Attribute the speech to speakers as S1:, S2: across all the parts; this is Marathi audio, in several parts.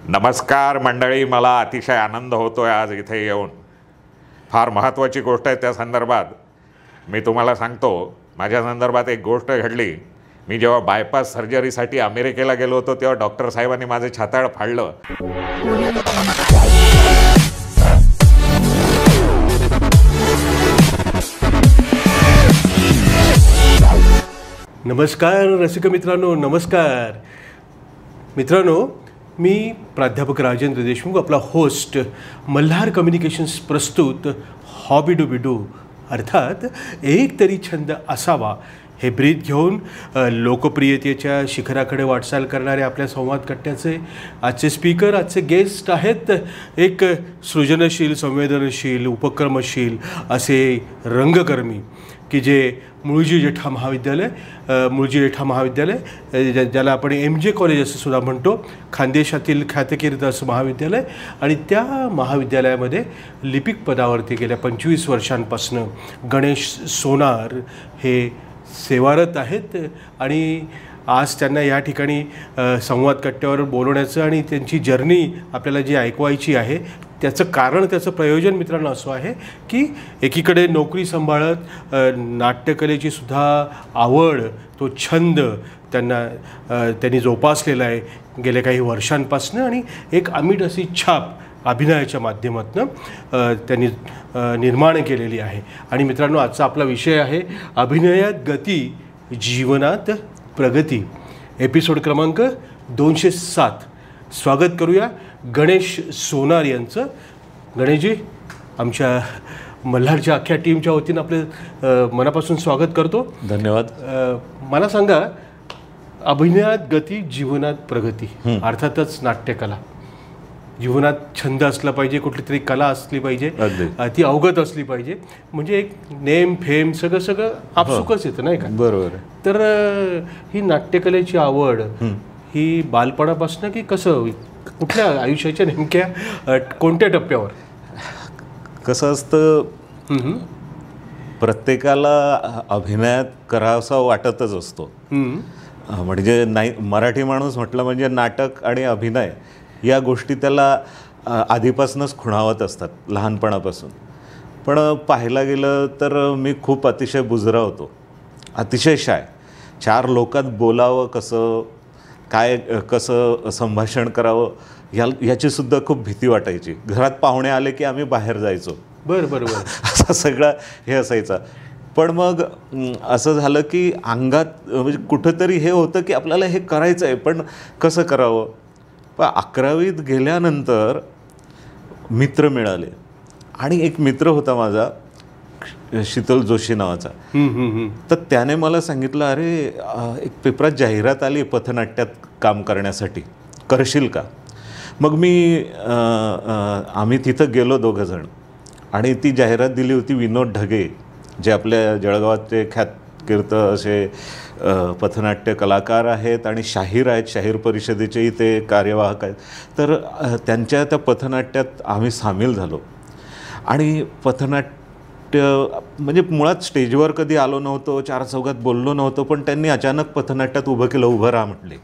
S1: नमस्कार मंडळी, मला अतिशय आनंद होतोय आज इथे येऊन. फार महत्त्वाची गोष्ट आहे. त्या संदर्भात मी तुम्हाला सांगतो. माझ्या संदर्भात एक गोष्ट घडली. मी जेव्हा बायपास सर्जरीसाठी अमेरिकेला गेलो होतो तेव्हा डॉक्टर साहेबांनी माझे छाताळ फाडलं.
S2: नमस्कार रसिक मित्रांनो, नमस्कार मित्रांनो. मी प्राध्यापक राजेंद्र देशमुख, आपला होस्ट, मल्हार कम्युनिकेशन्स प्रस्तुत हॉबी डू बी डू अर्थात एक तरी छंद असावा हे ब्रीद घेऊन लोकप्रियतेच्या शिखराकडे वाटचाल करणारे आपल्या संवाद कट्ट्याचे आजचे स्पीकर, आजचे गेस्ट आहेत एक सृजनशील, संवेदनशील, उपक्रमशील असे रंगकर्मी की जे मुळजी जेठा महाविद्यालय ज्याला आपण MJ कॉलेज असं सुद्धा म्हणतो, खानदेशातील ख्यातकीर्त असं महाविद्यालय, आणि त्या महाविद्यालयामध्ये लिपिक पदावरती गेल्या 25 वर्षांपासून गणेश सोनार हे सेवारत आहेत. आणि आज त्यांना या ठिकाणी संवाद कट्ट्यावर बोलवण्याचं आणि त्यांची जर्नी आपल्याला जी ऐकवायची आहे त्याचं कारण, त्याचं प्रयोजन मित्रांनो असं आहे की एकीकडे नोकरी सांभाळत नाट्यकलेची सुद्धा आवड, तो छंद त्यांनी जोपासलेला आहे गेल्या काही वर्षांपासून, आणि एक अमिट अशी छाप अभिनयाच्या माध्यमातून त्यांनी निर्माण केलेली आहे. आणि मित्रांनो, आजचा आपला विषय आहे अभिनयात गती, जीवनात प्रगती, एपिसोड क्रमांक 207. स्वागत करूया गणेश सोनार यांचं. गणेशजी, आमच्या मल्हारच्या अख्ख्या टीमच्या वतीनं आपले मनापासून स्वागत करतो.
S1: धन्यवाद.
S2: मला सांगा, अभिनयात गती, जीवनात प्रगती, अर्थातच नाट्यकला. जीवनात छंद असला पाहिजे, कुठली तरी कला असली पाहिजे, ती अवगत असली पाहिजे, म्हणजे एक नेम फेम सगळं आपसुकच येतं, नाही का?
S3: बरोबर.
S2: तर ही नाट्यकलेची आवड ही बालपणापासून की कसं, कुठल्या आयुष्याच्या नेमक्या कोणत्या टप्प्यावर?
S3: कसं असतं, प्रत्येकाला अभिनयात करावसा वाटतच असतो. म्हणजे नाही, मराठी माणूस म्हटलं म्हणजे नाटक आणि अभिनय या गोष्टी त्याला आधीपासूनच खुणावत असतात लहानपणापासून. पण पाहायला गेलं तर मी खूप अतिशय बुजरा होतो, अतिशय शाय. 4 लोकात बोलावं कसं, काय कसं संभाषण करावं याचीसुद्धा खूप भीती वाटायची. घरात पाहुणे आले की आम्ही बाहेर जायचो.
S2: बरं
S3: असं सगळं हे असायचं. पण मग असं झालं की अंगात म्हणजे कुठंतरी हे होतं की आपल्याला हे करायचं आहे, पण कसं करावं. पण 11वीत गेल्यानंतर मित्र मिळाले, आणि एक मित्र होता माझा शीतल जोशी नावाचा. तर त्याने मला सांगितलं, अरे एक पेपरात जाहिरात आली पथनाट्यात काम करण्यासाठी, करशील का? मग आम्ही तिथं गेलो 2 जण, आणि ती जाहिरात दिली होती विनोद ढगे, जे आपल्या जळगावाचे ख्यातकीर्त असे पथनाट्य कलाकार आहेत आणि शाहीर आहेत, शाहीर परिषदेचेही ते कार्यवाहक आहेत. तर त्यांच्या त्या पथनाट्यात आम्ही सामील झालो. आणि पथनाट्य म्हणजे मुळात स्टेजवर कधी आलो नव्हतो, 4 चौघात बोललो नव्हतो, पण त्यांनी अचानक पथनाट्यात उभं केलं, उभं राहा म्हटले.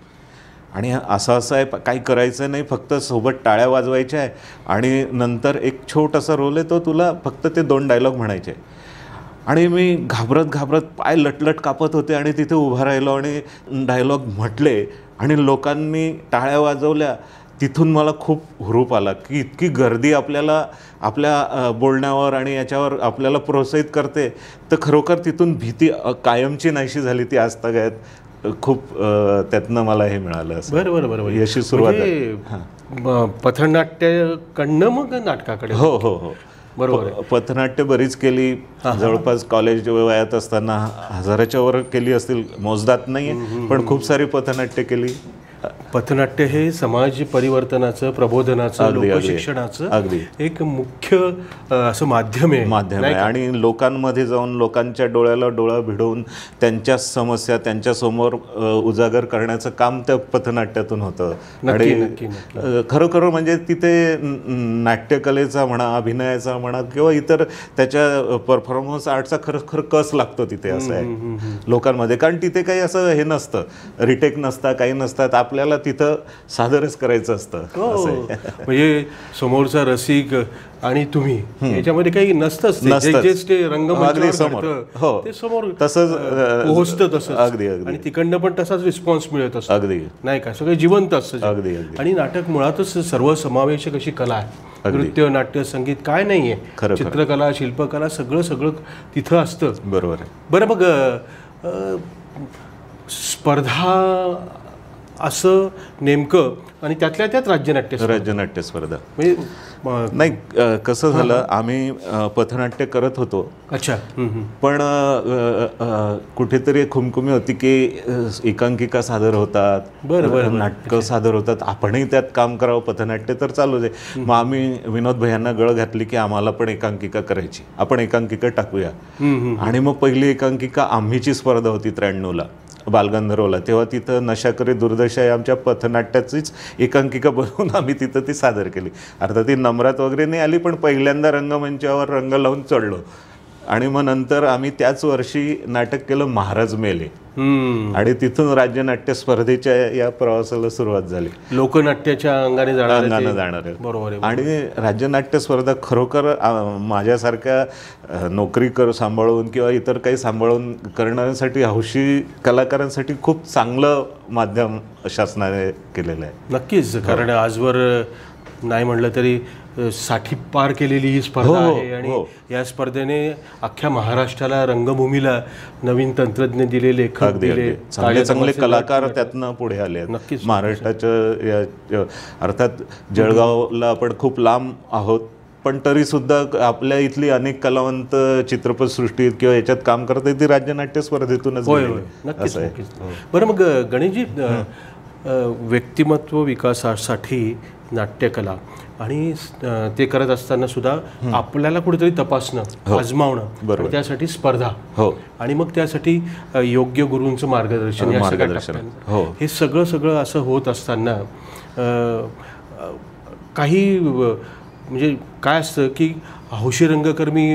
S3: आणि असं आहे, काही करायचं नाही, फक्त सोबत टाळ्या वाजवायच्या आहे, आणि नंतर एक छोटासा रोल आहे, तो तुला फक्त ते 2 डायलॉग म्हणायचे. आणि मी घाबरत पाय लटलट कापत होते, आणि तिथे उभा राहिलो आणि डायलॉग म्हटले, आणि लोकांनी टाळ्या वाजवल्या. तिथून मला खूप हुरूप आला की इतकी गर्दी आपल्याला आपल्या बोलण्यावर आणि याच्यावर आपल्याला प्रोत्साहित करते, तर खरोखर तिथून भीती कायमची नाहीशी झाली ती आजतागायत. खूप त्यातनं मला हे मिळालं.
S2: बरोबर.
S3: यशी सुरुवात
S2: पथनाट्याकडनं मग नाटकाकडे.
S3: हो.
S2: बरोबर.
S3: पथनाट्य बरीच केली. जवळपास कॉलेज वयात असताना 1000च्या वर केली असतील, मोजदात नाही, पण खूखूप सारी पथनाट्य केली.
S2: पथनाट्य हे समाज परिवर्तनाचं, प्रबोधनाचं, लोकशिक्षणाचं एक मुख्य असं माध्यम आहे.
S3: आणि लोकांमध्ये जाऊन लोकांच्या डोळ्याला डोळा भिडवून त्यांच्या समस्या त्यांच्यासमोर उजागर करण्याचं काम त्या पथनाट्यातून होतं. आणि खरोखर म्हणजे तिथे नाट्यकलेचा म्हणा, अभिनयाचा म्हणा, किंवा इतर त्याच्या परफॉर्मन्स आर्टचा खरं कस लागतो तिथे, असं आहे लोकांमध्ये. कारण तिथे काही असं हे नसतं, रिटेक नसतं, काही नसतात. आपल्याला तिथं सादरच करायचं असतं.
S2: हो, म्हणजे समोरचा रसिक आणि तुम्ही याच्यामध्ये काही नसतंच, जे ते रंगमंचावर घडतं ते समोर
S3: तसंच
S2: पोहोचतं तसंच.
S3: अगदी
S2: आणि तिकडनं पण तसाच रिस्पॉन्स मिळत असतो.
S3: अगदी
S2: नाही का, सगळं जिवंत असतं.
S3: अगदी
S2: आणि नाटक मुळातच सर्वसमावेशक अशी कला आहे. नृत्य, नाट्य, संगीत काय नाहीये, चित्रकला, शिल्पकला सगळं तिथं असतं.
S3: बरोबर आहे.
S2: बरं, मग स्पर्धा असं नेमकं आणि त्यातल्या त्यात
S3: राज्यनाट्य स्पर्धा
S2: म्हणजे
S3: नाही, कसं झालं, आम्ही पथनाट्य करत होतो.
S2: अच्छा.
S3: पण कुठेतरी खुमखुमी होती की एकांकिका सादर होतात, नाटकं सादर होतात, आपणही त्यात काम करावं, पथनाट्य तर चालूच आहे. मग आम्ही विनोद भैयांना गळ घातली की आम्हाला पण एकांकिका करायची, आपण एकांकिका टाकूया. आणि मग पहिली एकांकिका आम्हीची स्पर्धा होती 93ला बालगंधर्वला. तेव्हा तिथं नशा करे दुर्दशा या आमच्या पथनाट्याचीच एकांकिका बनवून आम्ही तिथं ती सादर केली. अर्थात ती नम्रात वगैरे नाही आली, पण पहिल्यांदा रंगमंचावर रंग लावून चढलो. आणि मग नंतर आम्ही त्याच वर्षी नाटक केलं महाराज मेले, आणि तिथून राज्यनाट्य स्पर्धेच्या या प्रवासाला सुरुवात झाली.
S2: लोकनाट्याच्या अंगाने
S3: जाणार.
S2: बरोबर.
S3: आणि राज्यनाट्य स्पर्धा खरोखर माझ्यासारख्या नोकरी सांभाळून किंवा इतर काही सांभाळून करणाऱ्यांसाठी, हौशी कलाकारांसाठी खूप चांगलं माध्यम शासनाने केलेलं आहे.
S2: नक्कीच, कारण आजवर नाही म्हणलं तरी 60 पार केलेली ही स्पर्धा आहे. आणि या स्पर्धेने अख्ख्या महाराष्ट्राला, रंगभूमीला नवीन तंत्रज्ञ दिले, लेखक दिले,
S3: चांगले कलाकार त्यातनं पुढे आले.
S2: नक्कीच.
S3: महाराष्ट्राच्या अर्थात जळगावला आपण खूप लांब आहोत, पण तरी सुद्धा आपल्या इथली अनेक कलावंत चित्रपटसृष्टीत किंवा याच्यात काम करतात ती राज्यनाट्य स्पर्धेतूनच.
S2: नक्कीच. बरं, मग गणेशजी, व्यक्तिमत्व विकासासाठी नाट्यकला आणि ते करत असताना सुद्धा आपल्याला कुठेतरी तपासणं, आजमावणं, त्यासाठी स्पर्धा, आणि मग त्यासाठी योग्य गुरूंचं मार्गदर्शन, हे सगळं असं होत असताना काही म्हणजे काय असतं की हौशी रंगकर्मी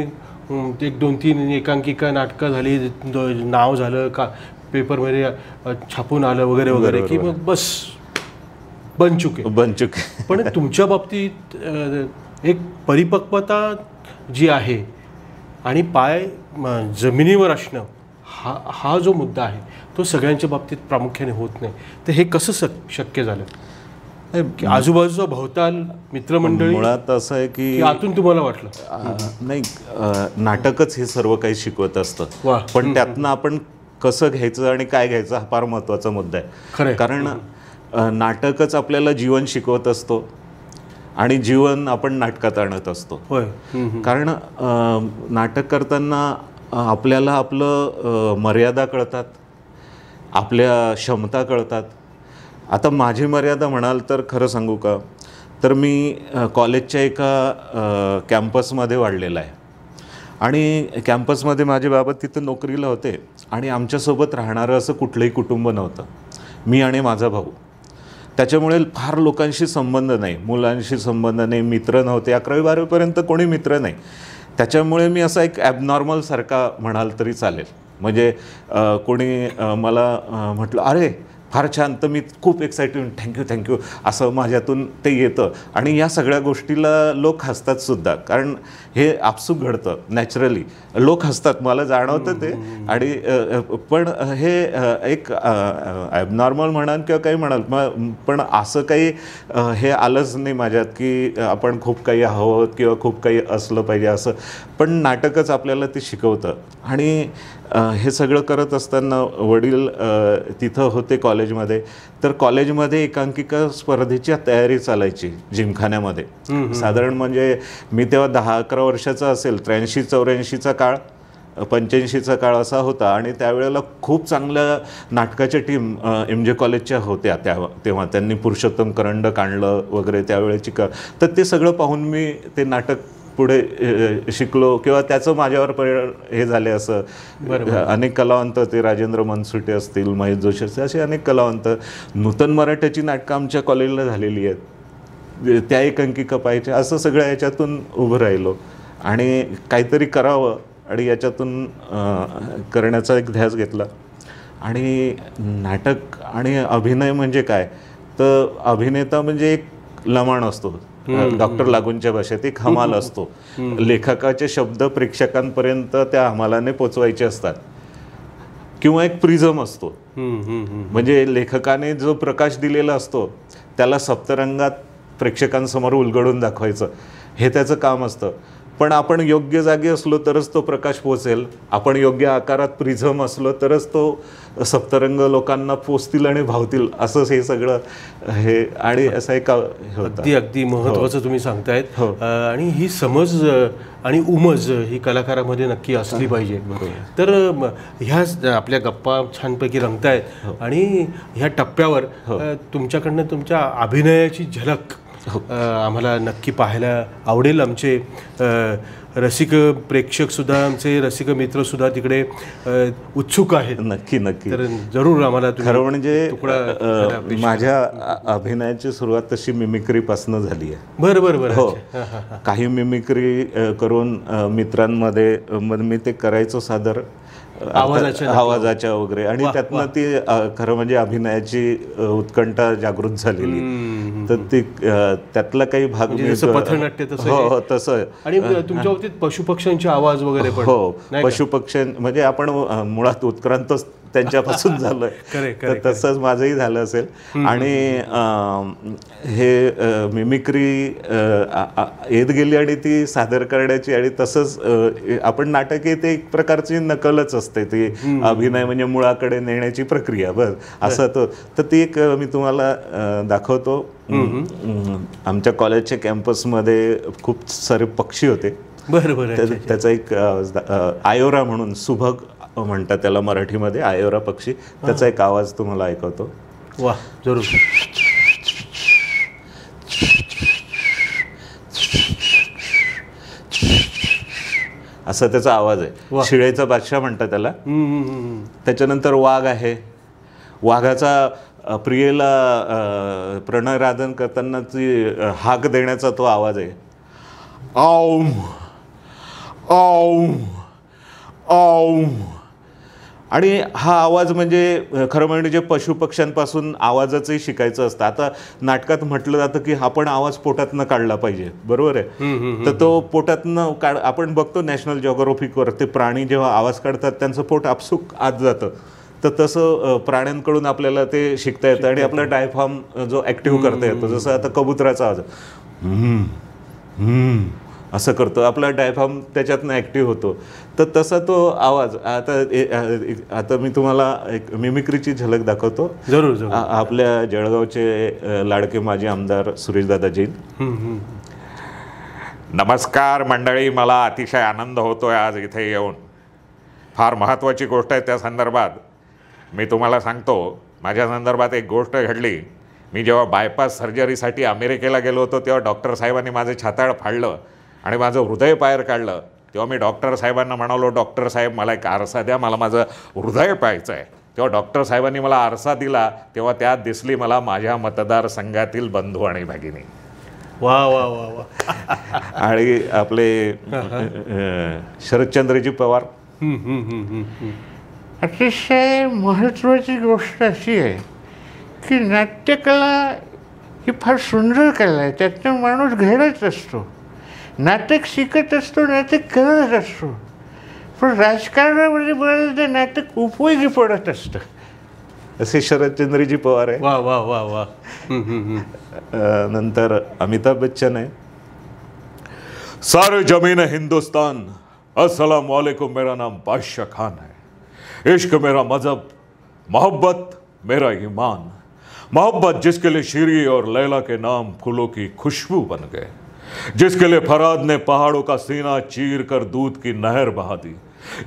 S2: 1-2-3 एकांकिका नाटकं झाली, नाव झालं का, पेपरमध्ये छापून आलं वगैरे वगैरे, की मग बस बन चुके. पण तुमच्या बाबतीत एक परिपक्वता जी आहे आणि पाय जमिनीवर असणं, हा जो मुद्दा आहे तो सगळ्यांच्या बाबतीत प्रामुख्याने होत नाही. तर हे कसं शक्य झालं की आजूबाजूचा भोवताल मित्रमंडळी,
S3: मुळात असं आहे की
S2: आतून तुम्हाला वाटलं
S3: नाही, नाटकच हे सर्व काही शिकवत असतं, पण त्यातनं आपण कसं घ्यायचं आणि काय घ्यायचं हा फार महत्त्वाचा मुद्दा आहे. कारण नाटकच आपल्याला जीवन शिकवत असतो आणि जीवन आपण नाटकात आणत असतो. कारण नाटक करताना आपल्याला आपलं मर्यादा कळतात, आपल्या क्षमता कळतात. आता माझी मर्यादा म्हणाल तर खरं सांगू का, तर मी कॉलेजच्या एका कॅम्पसमध्ये वाढलेला आहे, आणि कॅम्पसमध्ये माझे बाबा तिथं नोकरीला होते, आणि आमच्यासोबत राहणारं असं कुठलंही कुटुंब नव्हतं, मी आणि माझा भाऊ. त्याच्यामुळे फार लोकांशी संबंध नाही, मुलांशी संबंध नाही, मित्र नव्हते. 11वी-12वीपर्यंत कोणी मित्र नाही. त्याच्यामुळे मी असा एक ॲबनॉर्मल सारखा म्हणाल तरी चालेल. म्हणजे कोणी मला म्हटलं अरे फार छान, तर मी खूप एक्साइटेड, थँक्यू असं माझ्यातून ते येतं. आणि या सगळ्या गोष्टीला लोक हसतात सुद्धा, कारण हे आपसूक घडतं, नॅचरली लोक हसतात, मला जाणवतं ते. आणि पण हे एक ॲबनॉर्मल म्हणाल किंवा काही म्हणाल, पण असं काही हे आलंच नाही माझ्यात की आपण खूप काही हवं किंवा खूप काही असलं पाहिजे असं. पण नाटकच आपल्याला ते शिकवतं. आणि हे सगळं करत असताना वडील तिथं होते कॉलेजमध्ये, तर कॉलेजमध्ये एकांकिका स्पर्धेची तयारी चालायची जिमखान्यामध्ये. साधारण म्हणजे मी तेव्हा 10-11 वर्षाचा असेल, 83-84चा काळ, 85चा काळ असा होता. आणि त्यावेळेला खूप चांगल्या नाटकाच्या टीम MJ कॉलेजच्या होत्या तेव्हा त्यांनी पुरुषोत्तम करंड काढलं वगैरे त्यावेळेची तर ते सगळं पाहून मी ते नाटक पुढे शिकलो किंवा त्याचं माझ्यावर हे झाले. असं अनेक कलावंत होते, राजेंद्र मनसुटे असतील, महेश जोशी असतील, असे अनेक कलावंत. नूतन मराठ्याची नाटकं आमच्या कॉलेजला झालेली आहेत, त्या एकांकिका पाहिजे. असं सगळं याच्यातून उभं राहिलो आणि काहीतरी करावं आणि याच्यातून करण्याचा एक ध्यास घेतला. आणि नाटक आणि अभिनय म्हणजे काय, तर अभिनेता म्हणजे एक लमाण असतो, डॉक्टर लागूंच्या भाषेत एक हमाल असतो. लेखकाचे शब्द प्रेक्षकांपर्यंत त्या हमालाने पोचवायचे असतात, किंवा एक प्रिझम असतो. म्हणजे लेखकाने जो प्रकाश दिलेला असतो त्याला सप्तरंगात प्रेक्षकांसमोर उलगडून दाखवायचं, हे त्याचं काम असतं. पण आपण योग्य जागी असलो तरच तो प्रकाश पोचेल, आपण योग्य आकारात प्रिझम असलो तरच तो सप्तरंग लोकांना पोचतील आणि भावतील, असंच हे सगळं हे. आणि असं एक होतं.
S2: अगदी महत्त्वाचं तुम्ही सांगतायत. आणि ही समज आणि उमज ही कलाकारामध्ये नक्की असली पाहिजे. तर ह्या आपल्या गप्पा छानपैकी रंगतायत, आणि ह्या टप्प्यावर तुमच्याकडनं तुमच्या अभिनयाची झलक आम्हाला नक्की पाहायला आवडेल. आमचे रसिक प्रेक्षकसुद्धा, आमचे रसिक मित्रसुद्धा तिकडे उत्सुक आहेत.
S3: नक्की नक्की.
S2: तर जरूर आम्हाला
S3: खरं म्हणजे माझ्या अभिनयाची सुरुवात तशी मिमिक्रीपासून झाली आहे.
S2: बरं बरं बरं.
S3: हो, काही मिमिक्री करून मित्रांमध्ये मी ते करायचो सादर, आवाजाच्या वगैरे, आणि त्यातनं ती खरं म्हणजे अभिनयाची उत्कंठा जागृत झालेली. तर ती त्यातला काही भाग
S2: पथनाट्य तसं.
S3: हो तसं.
S2: आणि तुमच्या बाबतीत पशुपक्ष्यांचे आवाज वगैरे पण.
S3: हो, पशुपक्ष्यां म्हणजे आपण मुळात उत्क्रांत त्यांच्यापासून झालोय, तसंच माझंही झालं असेल. आणि हे मिमिक्री येत गेली आणि ती सादर करण्याची, आणि तसंच आपण नाटक हे ते एक प्रकारची नकलच असते, ती अभिनय म्हणजे मुळाकडे नेण्याची प्रक्रिया. बस असं तर ती एक मी तुम्हाला दाखवतो. आमच्या कॉलेजच्या कॅम्पसमध्ये खूप सारे पक्षी होते.
S2: बरं बरं.
S3: त्याचा एक आयोरा म्हणून, सुभग म्हणतात त्याला मराठीमध्ये, आयोरा पक्षी, त्याचा एक आवाज तुम्हाला ऐकवतो.
S2: वा, जरूर.
S3: असा त्याचा आवाज आहे. शिळेचा बादशाह म्हणतात त्याला. त्याच्यानंतर वाघ आहे. वाघाचा प्रियेला प्रणयराधन करताना ती हाक देण्याचा तो आवाज आहे. आऊ आऊ आऊ. आणि हा आवाज म्हणजे खरं म्हणजे पशुपक्ष्यांपासून आवाजाचंही शिकायचं असतं. आता नाटकात म्हटलं जातं की आपण आवाज पोटातनं काढला पाहिजे, बरोबर आहे. तर तो पोटातनं आपण बघतो नॅशनल जिओग्राफिकवर, ते प्राणी जेव्हा आवाज काढतात त्यांचं पोट आपसूक आत जातं. तर तसं प्राण्यांकडून आपल्याला ते शिकता येतं, आणि आपला डायफ्राम जो ॲक्टिव्ह करता येतो. जसं आता कबुतराचा आवाज असं करतो, आपला डायफ्राम त्याच्यातनं ॲक्टिव्ह होतो. तर तसा तो आवाज आता मी तुम्हाला एक मिमिक्रीची झलक दाखवतो.
S2: जरूर.
S3: आपल्या जळगावचे लाडके माजी आमदार सुरेशदादा जैन.
S1: नमस्कार मंडळी, मला अतिशय आनंद होतोय आज इथे येऊन. फार महत्त्वाची गोष्ट आहे, त्या संदर्भात मी तुम्हाला सांगतो. माझ्या संदर्भात एक गोष्ट घडली. मी जेव्हा बायपास सर्जरीसाठी अमेरिकेला गेलो होतो, तेव्हा डॉक्टर साहेबांनी माझं छाताळ फाडलं आणि माझं हृदय बाहेर काढलं. तेव्हा मी डॉक्टर साहेबांना म्हणालो, डॉक्टर साहेब मला एक आरसा द्या, मला माझं हृदय पाहायचं आहे. तेव्हा डॉक्टर साहेबांनी मला आरसा दिला. तेव्हा त्यात दिसली मला माझ्या मतदारसंघातील बंधू आणि भगिनी.
S2: वा वा वा वा.
S3: आणि आपले शरदचंद्रजी पवार.
S4: अतिशय महत्त्वाची गोष्ट अशी आहे की नाट्यकला ही फार सुंदर कला आहे. त्यातनं माणूस घडत असतो, नाटक शिकत असतो, नाटक करत असतो. पण राजकारणामध्ये बऱ्याचदा नाटक उपयोगी पडत असतं.
S3: असे शरदचंद्रजी पवार आहे.
S2: वा वा वा वा.
S3: नंतर अमिताभ बच्चन आहे.
S1: सारे जमीन हिंदुस्तान, अस्सलाम वालेकुम, मेरा नाम बादशाह खान है. इश्क मेरा मजहब, मोहब्बत मेरा ईमान. मोहब्बत जिसके लिए शीरी और लैला के नाम फूलों की खुशबू बन गए, जिसके लिए फराद ने पहाड़ों का सीना चीर कर दूध की नहर बहा दी,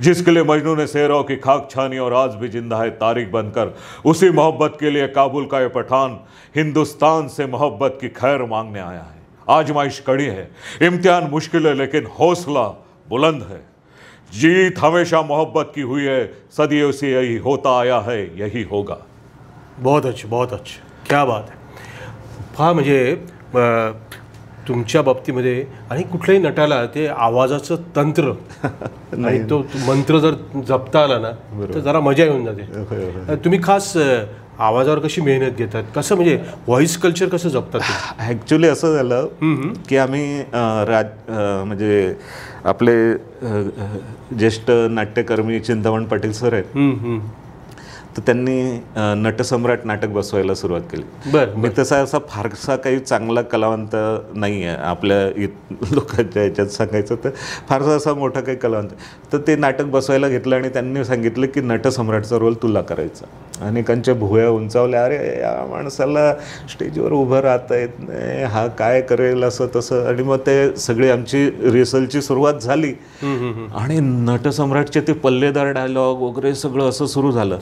S1: जिसके लिए मजनू ने सेहराओं की खाक छानी और आज भी जिंदा है तारीख बनकर, उसी मोहब्बत के लिए काबुल का ये पठान हिंदुस्तान से मोहब्बत की खैर मांगने आया है. आजमाइश कड़ी है, इम्तिहान मुश्किल है, लेकिन हौसला बुलंद है. जीत हमेशा मोहब्बत की हुई है, सदियों से यही होता आया है, यही होगा.
S2: बहुत अच्छा, बहुत अच्छा, क्या बात आहे. फार म्हणजे तुमच्या बाबतीमध्ये आणि कुठल्याही नटाला ते आवाजाचं तंत्र आणि तो मंत्र जर जपता आला ना तर जरा मजा येऊन जाते. तुम्ही खास आवाजावर कशी मेहनत घेतात, कसं म्हणजे व्हॉइस कल्चर कसं जपतात?
S3: ॲक्च्युली असं झालं की आम्ही म्हणजे आपले ज्येष्ठ नाट्यकर्मी चिंतामण पाटील सर आहेत, तर त्यांनी नटसम्राट नाटक बसवायला सुरुवात केली. मी असा फारसा काही चांगला कलावंत नाही आहे आपल्या लोकांच्या ह्याच्यात सांगायचं तर, फारसा असा मोठा काही कलावंत. तर ते नाटक बसवायला घेतलं आणि त्यांनी सांगितलं की नटसम्राटचा रोल तुला करायचा. अनेकांच्या भुवया उंचावल्या, अरे या माणसाला स्टेजवर उभं राहता येत नाही, हा काय करेल असं तसं. आणि मग ते सगळी आमची रिहर्सलची सुरुवात झाली आणि नटसम्राटचे ते पल्लेदार डायलॉग वगैरे सगळं असं सुरू झालं.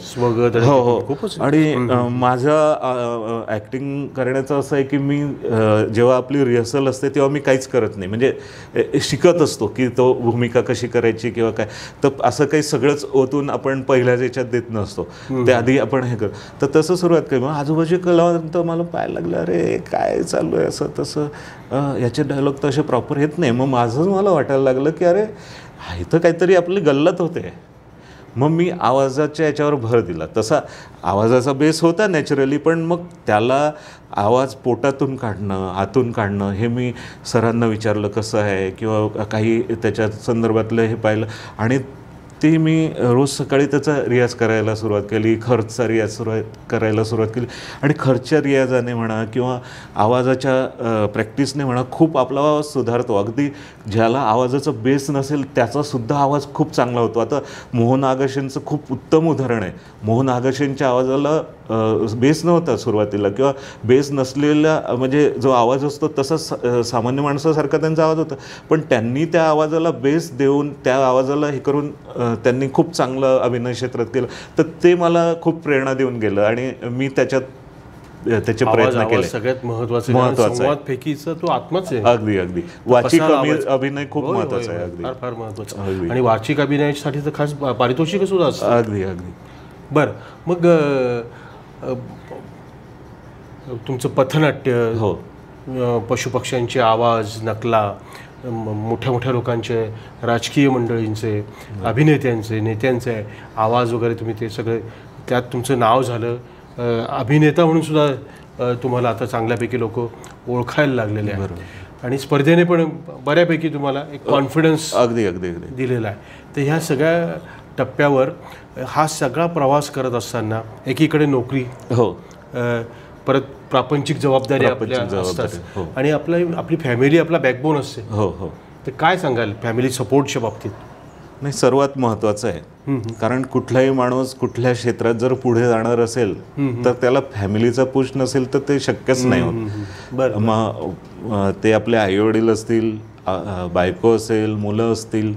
S3: हो हो. आणि माझं ॲक्टिंग करण्याचं असं आहे की मी जेव्हा आपली रिहर्सल असते तेव्हा मी काहीच करत नाही, म्हणजे शिकत असतो की तो भूमिका कशी करायची किंवा काय. तर असं काही सगळंच ओतून आपण पहिल्याच याच्यात देत नसतो, ते आधी आपण हे कर. तर तसं सुरुवात केली. मग आजूबाजू कलावंत मला पाहायला लागलं, अरे काय चालू आहे असं तसं, याचे डायलॉग तर असे प्रॉपर येत नाही. मग माझं मला वाटायला लागलं की अरे इथं काहीतरी आपली गल्लत होते. मग मी आवाजाच्या याच्यावर भर दिला. तसा आवाजाचा बेस होता नॅचरली, पण मग त्याला आवाज पोटातून काढणं, आतून काढणं, हे मी सरांना विचारलं कसं आहे किंवा काही त्याच्या संदर्भातलं हे पाहिलं. आणि ती मी रोज सकाळी त्याचा रियाज करायला सुरुवात केली, खर्चचा रियाज करायला सुरुवात केली. आणि खर्चच्या रियाजाने म्हणा किंवा आवाजाच्या प्रॅक्टिसने म्हणा खूप आपला आवाज सुधारतो. अगदी ज्याला आवाजाचा बेस नसेल त्याचासुद्धा आवाज खूप चांगला होतो. आता मोहन आगाशेंचं खूप उत्तम उदाहरण आहे. मोहन आगाशेंच्या आवाजाला बेस नव्हता सुरुवातीला, किंवा बेस नसलेला म्हणजे जो आवाज असतो तसा सामान्य माणसासारखा त्यांचा आवाज होता. पण त्यांनी त्या आवाजाला बेस देऊन त्या आवाजाला हे करून त्यांनी खूप चांगलं अभिनय क्षेत्रात केलं. तर ते मला खूप प्रेरणा देऊन गेलं आणि मी त्याच्यात त्याचे प्रयत्न केले.
S2: सगळ्यात महत्वाचं पैकीचा तो आत्माच आहे.
S3: अगदी अगदी वाचिक अभिनय खूप महत्वाचा आहे. अगदी
S2: फार महत्वाचा. आणि वाचिक अभिनयासाठी तर खास पारितोषिक सुद्धा असतं.
S3: अगदी अगदी.
S2: बरं, मग तुमचं पथनाट्य,
S3: हो,
S2: पशुपक्ष्यांचे आवाज, नकला, मोठ्या मोठ्या लोकांचे, राजकीय मंडळींचे, अभिनेत्यांचे, नेत्यांचे आवाज वगैरे, तुम्ही ते सगळे त्यात तुमचं नाव झालं. अभिनेता म्हणून सुद्धा तुम्हाला आता चांगल्यापैकी लोक ओळखायला लागलेले आहेत. आणि स्पर्धेने पण बऱ्यापैकी तुम्हाला एक कॉन्फिडन्स
S3: अगदी अगदी अगदी
S2: दिलेला आहे. तर ह्या सगळ्या टप्प्यावर हा सगळा प्रवास करत असताना एकीकडे नोकरी,
S3: हो,
S2: परत प्रापंचिक जबाबदारी आपल्या असतात, आणि आपली फॅमिली आपला बॅकबोन असते.
S3: हो हो.
S2: तर काय सांगाल फॅमिली सपोर्टच्या बाबतीत?
S3: नाही, सर्वात महत्त्वाचं आहे. कारण कुठलाही माणूस कुठल्या क्षेत्रात जर पुढे जाणार असेल तर त्याला फॅमिलीचा पुश नसेल तर ते शक्यच नाही होत. मग ते आपले आईवडील असतील, बायको असेल, मुलं असतील,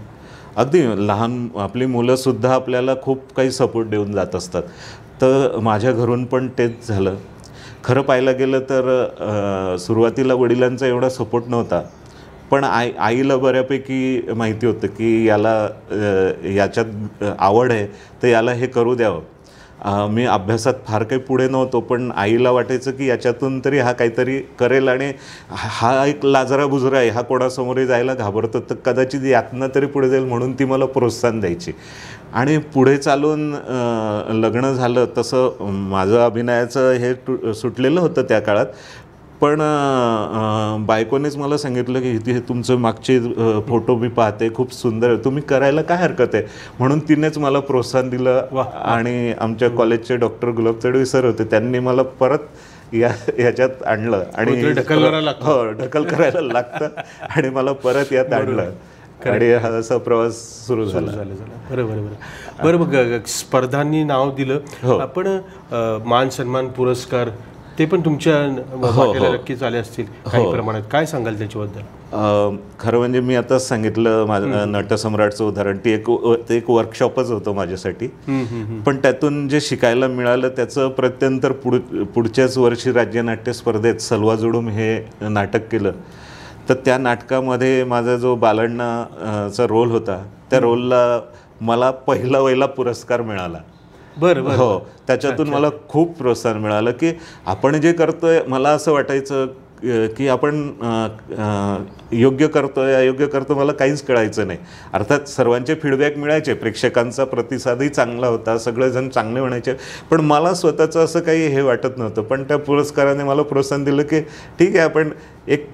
S3: अगदी लहान आपली मुलंसुद्धा आपल्याला खूप काही सपोर्ट देऊन जात असतात. तर माझ्या घरून पण तेच झालं. खरं पाहायला गेलं तर सुरुवातीला वडिलांचा एवढा सपोर्ट नव्हता, पण आईला बऱ्यापैकी माहिती होतं की याला याच्यात आवड आहे तर याला हे करू द्यावं. मी अभ्यासात फार काही पुढे नव्हतो, पण आईला वाटायचं की याच्यातून तरी हा काहीतरी करेल, आणि हा एक लाजरा बुजरा आहे, हा कोणासमोरही जायला घाबरतो, तर कदाचित यातनं तरी पुढे जाईल, म्हणून ती मला प्रोत्साहन द्यायची. आणि पुढे चालून लग्न झालं तसं माझं अभिनयाचं हे सुटलेलं होतं त्या काळात. पण बायकोनेच मला सांगितलं की हे तुमचं मागचे फोटो मी पाहते, खूप सुंदर आहे, तुम्ही करायला काय हरकत आहे, म्हणून तिनेच मला प्रोत्साहन दिलं. आणि आमच्या कॉलेजचे डॉक्टर गुलाब तडवी सर होते, त्यांनी मला परत याच्यात आणलं आणि ढकल करायला लागतं आणि मला परत यात आणलं आणि हा असा प्रवास सुरू झाला.
S2: बरं, मग स्पर्धांनी नाव दिलं, पण मान सन्मान पुरस्कार ते पण तुमच्या नक्कीच आले असतील काही प्रमाणात. काय सांगाल त्याच्याबद्दल?
S3: खरं म्हणजे मी आताच सांगितलं माझं नटसम्राटचं उदाहरण, ते एक वर्कशॉपच होतं माझ्यासाठी. पण त्यातून जे शिकायला मिळालं त्याचं प्रत्यंतर पुढच्याच वर्षी राज्य नाट्य स्पर्धेत सलवाजुडूम हे नाटक केलं. तर त्या नाटकामध्ये माझा जो बालण्णाचा रोल होता, त्या रोलला मला पहिला पुरस्कार मिळाला.
S2: बरं.
S3: हो, त्याच्यातून मला खूप प्रोत्साहन मिळालं की आपण जे करतोय. मला असं वाटायचं की आपण योग्य करतोय अयोग्य करतो मला काहीच कळायचं नाही. अर्थात सर्वांचे फीडबॅक मिळायचे, प्रेक्षकांचा प्रतिसादही चांगला होता, सगळेजण चांगले म्हणायचे, पण मला स्वतःचं असं काही हे वाटत नव्हतं. पण त्या पुरस्काराने मला प्रोत्साहन दिलं की ठीक आहे, आपण एक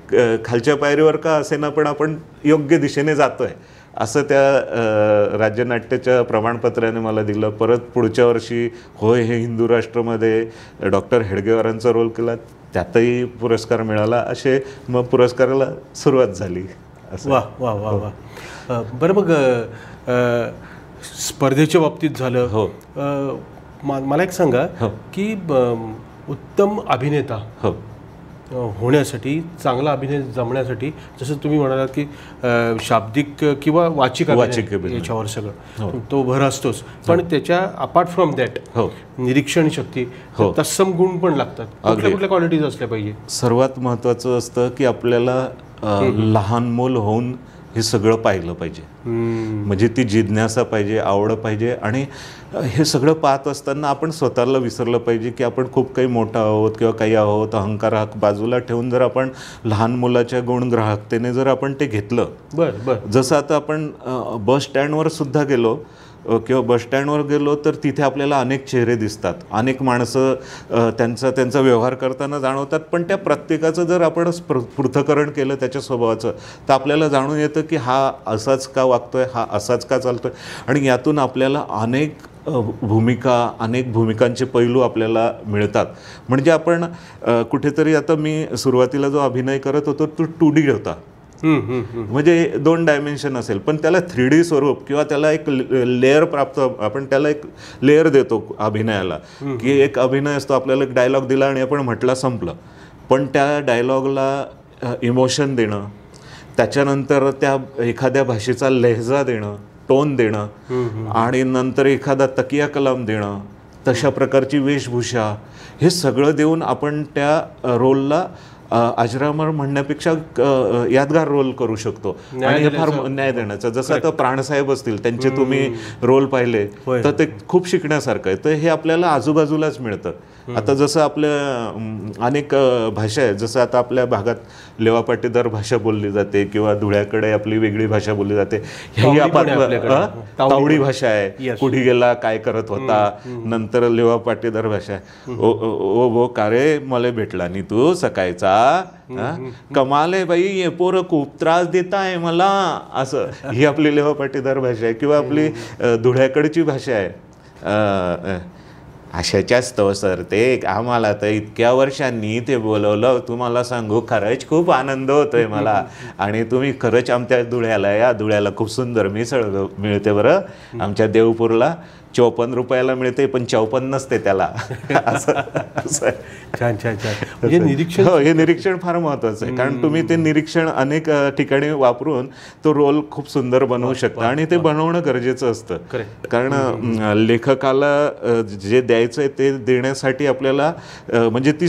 S3: खालच्या पायरीवर का असेना पण आपण योग्य दिशेने जातोय असं त्या राज्यनाट्याच्या प्रमाणपत्राने मला दिलं. परत पुढच्या वर्षी होय हे हिंदू राष्ट्रमध्ये डॉक्टर हेडगेवारांचा रोल केला, त्यातही पुरस्कार मिळाला. असे मग पुरस्काराला सुरुवात झाली. असं.
S2: वा वा वा वा. बरं, मग स्पर्धेच्या बाबतीत झालं.
S3: हो.
S2: मला एक सांगा
S3: हो.
S2: की उत्तम अभिनेता होण्यासाठी, चांगला अभिनय जमण्यासाठी, जसं तुम्ही म्हणालात की शाब्दिक किंवा वाचिक अभिनय याच्यावर सगळं तो भर असतोच, पण त्याच्या अपार्ट फ्रॉम दॅट निरीक्षण शक्ती, तत्सम गुण पण लागतात. कुठल्या कुठल्या क्वालिटीज असल्या पाहिजे?
S3: सर्वात महत्त्वाचं असतं की आपल्याला लहान मूल होऊन हे सगळं पाहिलं पाहिजे. म्हणजे ती जिज्ञासा पाहिजे, आवड पाहिजे, आणि हे सगळं पाहत असताना आपण स्वतःला विसरलं पाहिजे की आपण खूप काही मोठं आहोत किंवा काही आहोत. अहंकार हा बाजूला ठेवून जर आपण लहान मुलाच्या गुणग्राहकतेने जर आपण ते घेतलं,
S2: बरं,
S3: जसं आता आपण बस स्टँडवर सुद्धा गेलो किंवा बसस्टँडवर गेलो तर तिथे आपल्याला अनेक चेहरे दिसतात, अनेक माणसं त्यांचा व्यवहार करताना जाणवतात, पण त्या प्रत्येकाचं जर आपण पृथक्करण केलं त्याच्या स्वभावाचं तर आपल्याला जाणून येतं की हा असाच का वागतोय, हा असाच का चालतोय. आणि यातून आपल्याला अनेक अनेक भूमिकांचे पैलू आपल्याला मिळतात. म्हणजे आपण कुठेतरी, आता मी सुरुवातीला जो अभिनय करत होतो तो 2D होता, म्हणजे 2 डायमेन्शन असेल, पण त्याला 3D स्वरूप किंवा त्याला एक लेअर प्राप्त, आपण त्याला एक लेअर देतो अभिनयाला, की एक अभिनय असतो, आपल्याला एक डायलॉग दिला आणि आपण म्हटलं संपलं, पण त्या डायलॉगला इमोशन देणं, त्याच्यानंतर त्या एखाद्या भाषेचा लहजा देणं, टोन देणं, आणि नंतर एखादा तकिया कलाम देणं, तशा प्रकारची वेशभूषा, हे सगळं देऊन आपण त्या रोलला अजरामर म्हणण्यापेक्षा यादगार रोल करू शकतो. आणि हे फार न्याय देण्याचं, जसं आता प्राणसाहेब असतील, त्यांचे तुम्ही रोल पाहिले तर ते खूप शिकण्यासारखं आहे. तर हे आपल्याला आजूबाजूलाच मिळतं. आता जसं आपल्या अनेक भाषा आहेत, जसं आता आपल्या भागात लेवा पाटीदार भाषा बोलली जाते किंवा धुळ्याकडे आपली वेगळी भाषा बोलली जाते, ही तावडी भाषा आहे. कुठे गेला, काय करत होता, नंतर लेवा पाटीदार भाषा आहे. ओ का रे मला भेटला नि तू सकाळचा, कमाल आहे बाई, हे पोरं खूप त्रास देत आहे मला, असं ही आपली लेवा पाटीदार भाषा आहे. किंवा आपली धुळ्याकडची भाषा आहे, अशाच्याच तव सर ते आम्हाला तर इतक्या वर्षांनी ते बोलवलं, तुम्हाला सांगू खरंच खूप आनंद होतोय मला, आणि तुम्ही खरंच आमच्या धुळ्याला या, धुळ्याला खूप सुंदर मिसळ मिळते बरं, आमच्या देवपूरला 54 रुपयाला मिळते, पण 54 नसते त्याला. असं
S2: छान छान छान. म्हणजे निरीक्षण,
S3: हो, हे निरीक्षण फार महत्त्वाचं आहे, कारण तुम्ही ते निरीक्षण अनेक ठिकाणी वापरून तो रोल खूप सुंदर बनवू शकता, आणि ते बनवणं गरजेचं असतं. कारण लेखकाला जे द्यायचं आहे ते देण्यासाठी आपल्याला, म्हणजे ती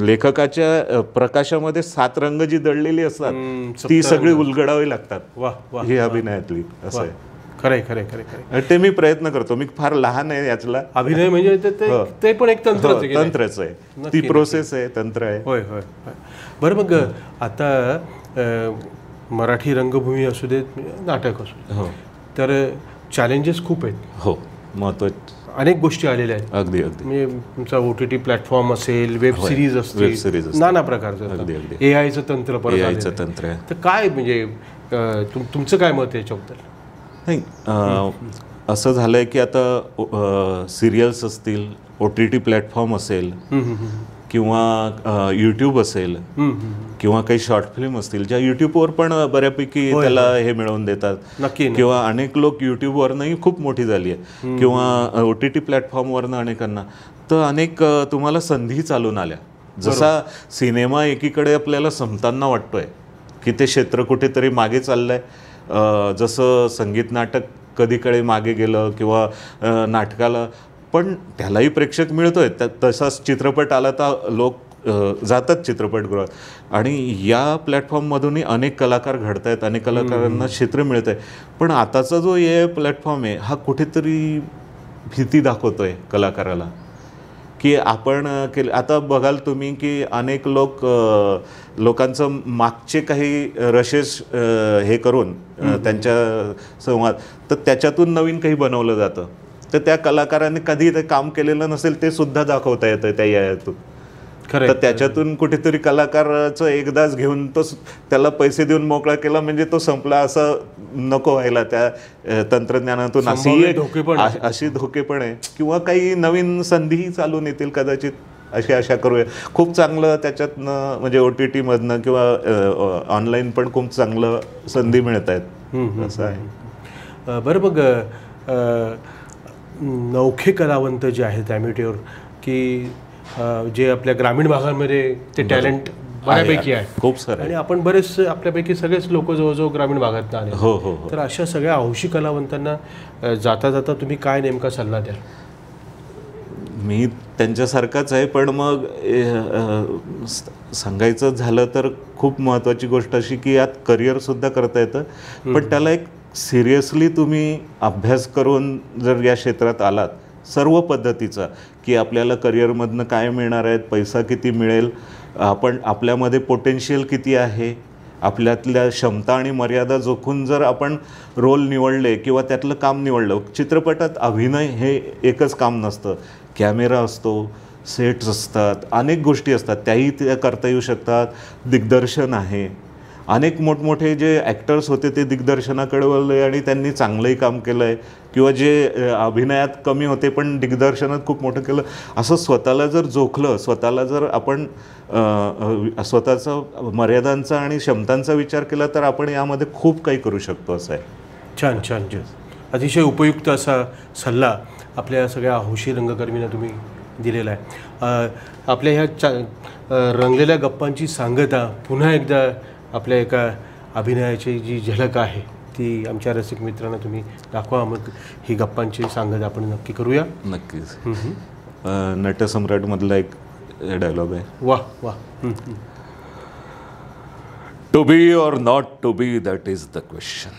S3: लेखकाच्या प्रकाशामध्ये 7 रंग जी दडलेली असतात ती सगळी उलगडावी लागतात, ही अभिनयातली. असं आहे.
S2: खरंय खरंय खरंय.
S3: ते मी प्रयत्न करतो. मी फार लहान आहे यातला.
S2: अभिनय म्हणजे ते पण एक
S3: तंत्रच आहे, ती प्रोसेस आहे, तंत्र आहे.
S2: होय होय. बरं, मग आता मराठी रंगभूमी असू देत, नाटक असू दे, तर चॅलेंजेस खूप आहेत.
S3: हो, महत्त्वाचे
S2: अनेक गोष्टी आलेल्या आहेत.
S3: अगदी अगदी.
S2: म्हणजे तुमचा OTT प्लॅटफॉर्म असेल, वेब सिरीज असतील, नाना प्रकारचं, AI चं तंत्र,
S3: AI तंत्र आहे.
S2: तर काय म्हणजे तुमचं काय मत आहे याच्याबद्दल?
S3: नाही, असं झालं आहे की आता सिरियल्स असतील, OTT प्लॅटफॉर्म असेल, किंवा यूट्यूब असेल, किंवा काही शॉर्ट फिल्म असतील ज्या यूट्यूबवर पण बऱ्यापैकी त्याला हे मिळवून देतात, किंवा अनेक लोक यूट्यूबवरनंही खूप मोठी झाली आहे, किंवा OTT प्लॅटफॉर्मवरनं अनेकांना, तर अनेक तुम्हाला संधी चालून आल्या. जसा सिनेमा एकीकडे आपल्याला संपताना वाटतोय की ते क्षेत्र कुठेतरी मागे चाललंय, जसं संगीत नाटक कधीकडे मागे गेलं किंवा नाटकाला, पण त्यालाही प्रेक्षक मिळतोय. तसाच चित्रपट आला तर लोक जातात चित्रपटगृहात, आणि या प्लॅटफॉर्ममधूनही अनेक कलाकार घडत आहेत, अनेक कलाकारांना क्षेत्र मिळत आहे. पण आताचा जो AI प्लॅटफॉर्म आहे हा कुठेतरी भीती दाखवतोय कलाकाराला, की आपण केलं. आता बघाल तुम्ही की अनेक लोकांचं मागचे काही रशेस हे करून त्यांच्या संवाद, तर त्याच्यातून नवीन काही बनवलं जातं. तर त्या कलाकारांनी कधी ते काम केलेलं नसेल ते सुद्धा दाखवता येतं त्या यातून. तर त्याच्यातून कुठेतरी कलाकाराचं एकदाच घेऊन त्याला पैसे देऊन मोकळा केला म्हणजे तो संपला असं नको व्हायला त्या तंत्रज्ञानातून. अशी धोके पण आहे किंवा काही नवीन संधीही चालून येतील कदाचित, अशी आशा करूया. खूप चांगलं त्याच्यातनं म्हणजे OTT मधनं किंवा ऑनलाईन पण खूप चांगलं संधी मिळत आहेत असं आहे.
S2: बरं, मग नवखे कलावंत जे आहेत ॲमेट्योर की जे आपल्या ग्रामीण भागांमध्ये ते टॅलेंट बऱ्यापैकी आहे
S3: खूप सारं,
S2: आणि आपण बरेच आपल्यापैकी सगळेच लोक जवळजवळ ग्रामीण भागात आले.
S3: हो हो.
S2: तर अशा सगळ्या हौशी कलावंतांना जाता जाता तुम्ही काय नेमका सल्ला द्याल?
S3: मी त्यांच्यासारखाच आहे, पण मग सांगायचं झालं तर खूप महत्त्वाची गोष्ट अशी की यात करिअरसुद्धा करता येतं, पण त्याला एक सिरियसली तुम्ही अभ्यास करून जर या क्षेत्रात आलात सर्व पद्धतीचा, की आपल्याला करिअरमधनं काय मिळणार आहेत, पैसा किती मिळेल, आपल्यामध्ये पोटेन्शियल किती आहे, आपल्यातल्या क्षमता आणि मर्यादा जोखून जर आपण रोल निवडले किंवा त्यातलं काम निवडलं. चित्रपटात अभिनय हे एकच काम नसतं, कॅमेरा असतो, सेट्स असतात, अनेक गोष्टी असतात, त्याही त्या करता येऊ शकतात. दिग्दर्शन आहे, अनेक मोठमोठे जे ॲक्टर्स होते ते दिग्दर्शनाकडे वळले आणि त्यांनी चांगलंही काम केलं आहे, किंवा जे अभिनयात कमी होते पण दिग्दर्शनात खूप मोठं केलं. असं स्वतःला जर जोखलं, स्वतःला जर आपण स्वतःचा मर्यादांचा आणि क्षमतांचा विचार केला तर आपण यामध्ये खूप काही करू शकतो असं आहे.
S2: छान छान छान, अतिशय उपयुक्त असा सल्ला आपल्या सगळ्या हौशी रंगकर्मींना तुम्ही दिलेला आहे. आपल्या ह्या रंगलेल्या गप्पांची सांगता पुन्हा एकदा आपल्या एका अभिनयाची जी झलक आहे ती आमच्या रसिक मित्रांना तुम्ही दाखवा. मग ही गप्पांची सांगता आपण नक्की करूया.
S3: नक्कीच. नटसम्राटमधला एक डायलॉग आहे.
S2: वाह वाह.
S1: To be or not to be, that is the question.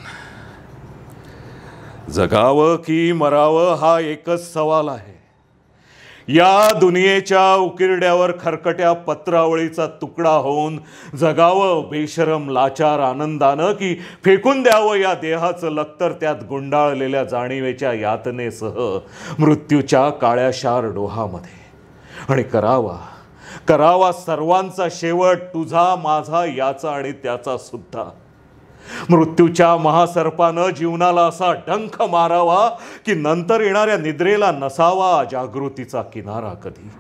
S1: जगावं की मरावं हा एकच सवाल आहे. या दुनियेच्या उकिरड्यावर खरकट्या पत्रावळीचा तुकडा होऊन जगावं बेशरम लाचार आनंदानं, की फेकून द्यावं या देहाचं लक्तर त्यात गुंडाळलेल्या जाणीवेच्या यातनेसह मृत्यूच्या काळ्याशार डोहामध्ये, आणि करावा सर्वांचा शेवट, तुझा माझा याचा आणि त्याचा सुद्धा. मृत्यूच्या महासर्पानं जीवनाला असा डंख मारावा की नंतर येणाऱ्या निद्रेला नसावा जागृतीचा किनारा कधी.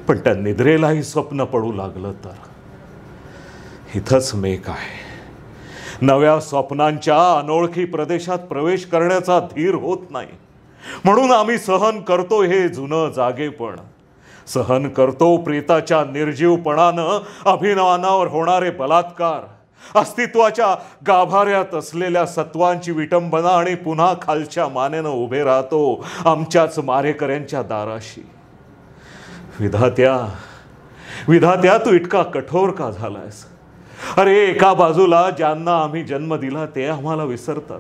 S1: पण त्या निद्रेलाही स्वप्न पडू लागलं तर इथंच मेक आहे. नव्या स्वप्नांच्या अनोळखी प्रदेशात प्रवेश करण्याचा धीर होत नाही, म्हणून आम्ही सहन करतो हे जुनं जागेपण. सहन करतो प्रेताच्या निर्जीवपणानं अभिनवानावर होणारे बलात्कार, अस्तित्वाच्या गाभाऱ्यात असलेल्या सत्वांची विटंबना, आणि पुन्हा खालच्या मानेनं उभे राहतो आमच्याच मारेकऱ्यांच्या दाराशी. विधात्या तू इतका कठोर का झालायस? अरे, एका बाजूला ज्यांना आम्ही जन्म दिला ते आम्हाला विसरतात,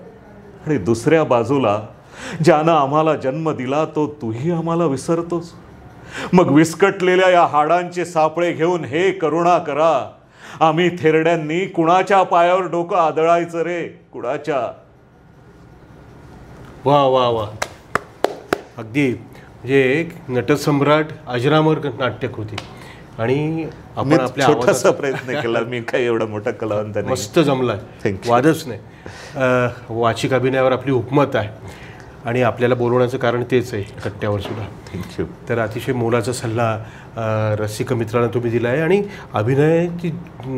S1: आणि दुसऱ्या बाजूला ज्यानं आम्हाला जन्म दिला तो तूही आम्हाला विसरतोस. मग विस्कटलेल्या या हाडांचे सापळे घेऊन हे करुणा करा, आम्ही थेरड्यांनी कुणाच्या पायावर डोकं आदळायचं रे, कुणाच्या.
S2: वा वा वा. अगदी म्हणजे एक नटसम्राट अजरामर नाट्यकृती, आणि आपण आपल्या
S3: छोटासा प्रयत्न केला. मी काही एवढा मोठा कलावंत नाही.
S2: मस्त जमलाय, वादच नाही. वाचिक अभिनयावर आपली उपमत आहे आणि आपल्याला बोलवण्याचं कारण तेच आहे कट्ट्यावर सुद्धा.
S3: थँक्यू.
S2: तर अतिशय मोलाचा सल्ला रसिक मित्रांना तुम्ही दिला आहे, आणि अभिनयाची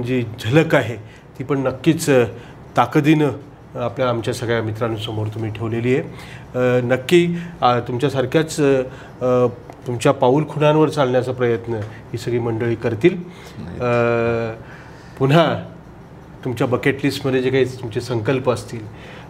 S2: जी झलक आहे ती पण नक्कीच ताकदीनं आमच्या सगळ्या मित्रांसमोर तुम्ही ठेवलेली आहे. नक्की तुमच्यासारख्याच तुमच्या पाऊल खुणांवर चालण्याचा प्रयत्न ही सगळी मंडळी करतील. पुन्हा तुमच्या बकेट लिस्टमध्ये जे काही तुमचे संकल्प असतील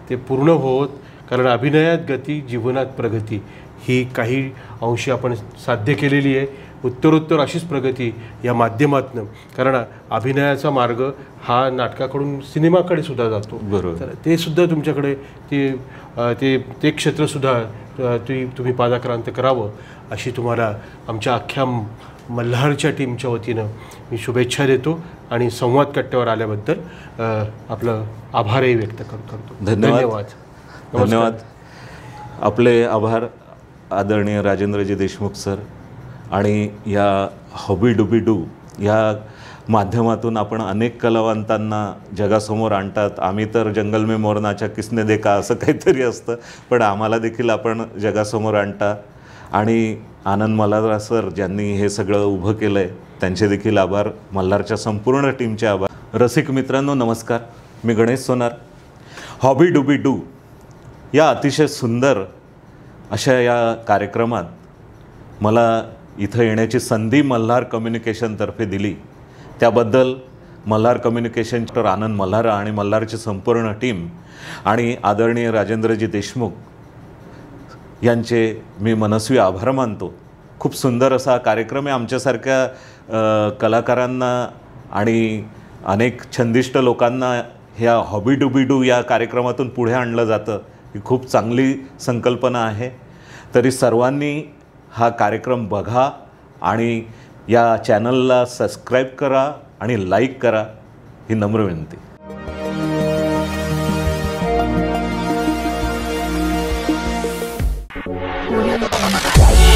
S2: ते पूर्ण होत, कारण अभिनयात गती, जीवनात प्रगती ही काही अंशी आपण साध्य केलेली आहे, उत्तरोत्तर अशीच प्रगती या माध्यमातून, कारण अभिनयाचा मार्ग हा नाटकाकडून सिनेमाकडे सुद्धा जातो.
S3: बरोबर.
S2: तर ते सुद्धा तुमच्याकडे ते क्षेत्रसुद्धा तुम्ही पादाक्रांत करावं अशी तुम्हाला आमच्या अख्ख्या मल्हारच्या टीमच्या वतीनं मी शुभेच्छा देतो आणि संवाद कट्ट्यावर आल्याबद्दल आपलं आभारही व्यक्त करतो.
S3: धन्यवाद. धन्यवाद. आपले आभार आदरणीय राजेंद्रजी देशमुख सर. आणि या हॉबी डुबी डू या माध्यमातून आपण अनेक कलावंतांना जगासमोर आणतात. आम्ही तर जंगल में मोर नाचा किसने देखा असं काहीतरी असतं, पण आम्हाला देखील आपण जगासमोर आणता. आणि आनंद मल्हार सर ज्यांनी हे सगळं उभं केलं आहे त्यांचे देखील आभार. मल्हारच्या संपूर्ण टीमचे आभार. रसिक मित्रांनो नमस्कार, मी गणेश सोनार. हॉबी डुबी डू या अतिशय सुंदर अशा या कार्यक्रमात मला इथं येण्याची संधी मल्हार कम्युनिकेशनतर्फे दिली, त्याबद्दल मल्हार कम्युनिकेशन डॉक्टर आनंद मल्हार आणि मल्हारची संपूर्ण टीम आणि आदरणीय राजेंद्रजी देशमुख यांचे मी मनस्वी आभार मानतो. खूप सुंदर असा कार्यक्रम आहे. आमच्यासारख्या कलाकारांना आणि अनेक छंदिष्ट लोकांना ह्या हॉबी डुबी डू या कार्यक्रमातून पुढे आणलं जातं. ही खूप चांगली संकल्पना आहे. तरी सर्वांनी हा कार्यक्रम बघा आणि या चॅनलला सबस्क्राईब करा आणि लाईक करा ही नम्र विनंती.
S5: Audio Jungle.